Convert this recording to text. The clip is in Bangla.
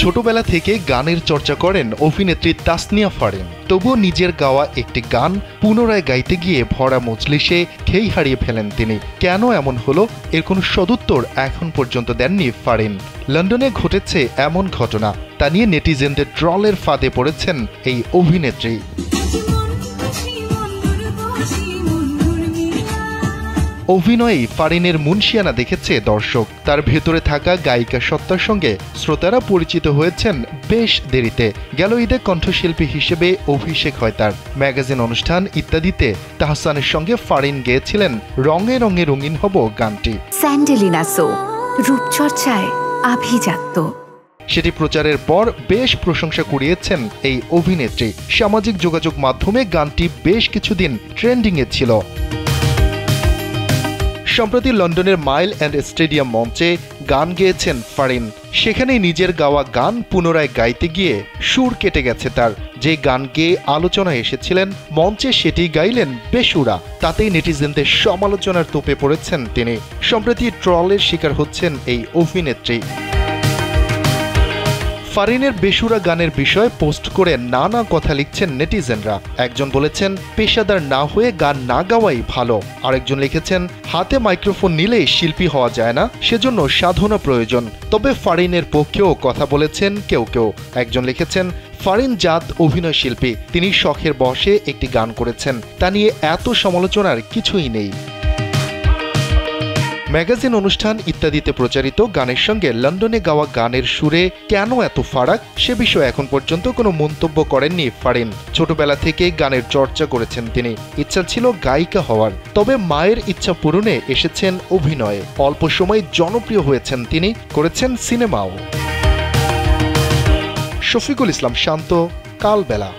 ছোটবেলা থেকে গানের চর্চা করেন অভিনেত্রী তাসনিয়া ফারিন। তবুও নিজের গাওয়া একটি গান পুনরায় গাইতে গিয়ে ভরা মজলিসে খেই হারিয়ে ফেলেন তিনি। কেন এমন হলো এর কোনো সদুত্তর এখন পর্যন্ত দেননি ফারিন। লন্ডনে ঘটেছে এমন ঘটনা, তা নিয়ে নেটিজেনদের ট্রলের ফাঁদে পড়েছেন এই অভিনেত্রী। অভিনয়েই ফারিনের মুনশিয়ানা দেখেছে দর্শক। তার ভেতরে থাকা গায়িকা সত্তার সঙ্গে শ্রোতারা পরিচিত হয়েছেন বেশ দেরিতে। গেল ঈদে কণ্ঠশিল্পী হিসেবে অভিষেক হয় তার। ম্যাগাজিন অনুষ্ঠান ইত্যাদিতে তাহসানের সঙ্গে ফারিন গেয়েছিলেন রঙে রঙে রঙিন হব গানটি। স্যান্ডেলিনা সো, রূপচর্চায় আভিজাত্য। সেটি প্রচারের পর বেশ প্রশংসা কুড়িয়েছেন এই অভিনেত্রী। সামাজিক যোগাযোগ মাধ্যমে গানটি বেশ কিছুদিন ট্রেন্ডিংয়ে ছিল। সম্প্রতি লন্ডনের মাইল অ্যান্ড স্টেডিয়াম মঞ্চে গান গেয়েছেন ফারিন। সেখানেই নিজের গাওয়া গান পুনরায় গাইতে গিয়ে সুর কেটে গেছে তার। যে গান গেয়ে আলোচনায় এসেছিলেন, মঞ্চে সেটি গাইলেন বেসুরা। তাতেই নেটিজেনদের সমালোচনার তোপে পড়েছেন তিনি। সম্প্রতি ট্রলের শিকার হচ্ছেন এই অভিনেত্রী। ফারিনের বেসুরা গানের বিষয়ে পোস্ট করে নানা কথা লিখছেন নেটিজেনরা। একজন বলেছেন পেশাদার না হয়ে গান না গাওয়াই ভালো। আরেকজন লিখেছেন হাতে মাইক্রোফোন নিলেই শিল্পী হওয়া যায় না, সেজন্য সাধনা প্রয়োজন। তবে ফারিনের পক্ষেও কথা বলেছেন কেউ কেউ। একজন লিখেছেন ফারিন জাত অভিনয় শিল্পী, তিনি শখের বশে একটি গান করেছেন, তা নিয়ে এত সমালোচনার কিছুই নেই। ম্যাগাজিন অনুষ্ঠান ইত্যাদিতে প্রচারিত গানের সঙ্গে লন্ডনে গাওয়া গানের সুরে কেন এত ফারাক, সে বিষয়ে এখন পর্যন্ত কোনো মন্তব্য করেননি ফারিন। ছোটবেলা থেকে গানের চর্চা করেছেন তিনি। ইচ্ছা ছিল গায়িকা হওয়ার, তবে মায়ের ইচ্ছা পূরণে এসেছেন অভিনয়ে। অল্প সময় জনপ্রিয় হয়েছেন তিনি, করেছেন সিনেমাও। শফিকুল ইসলাম শান্ত, কালবেলা।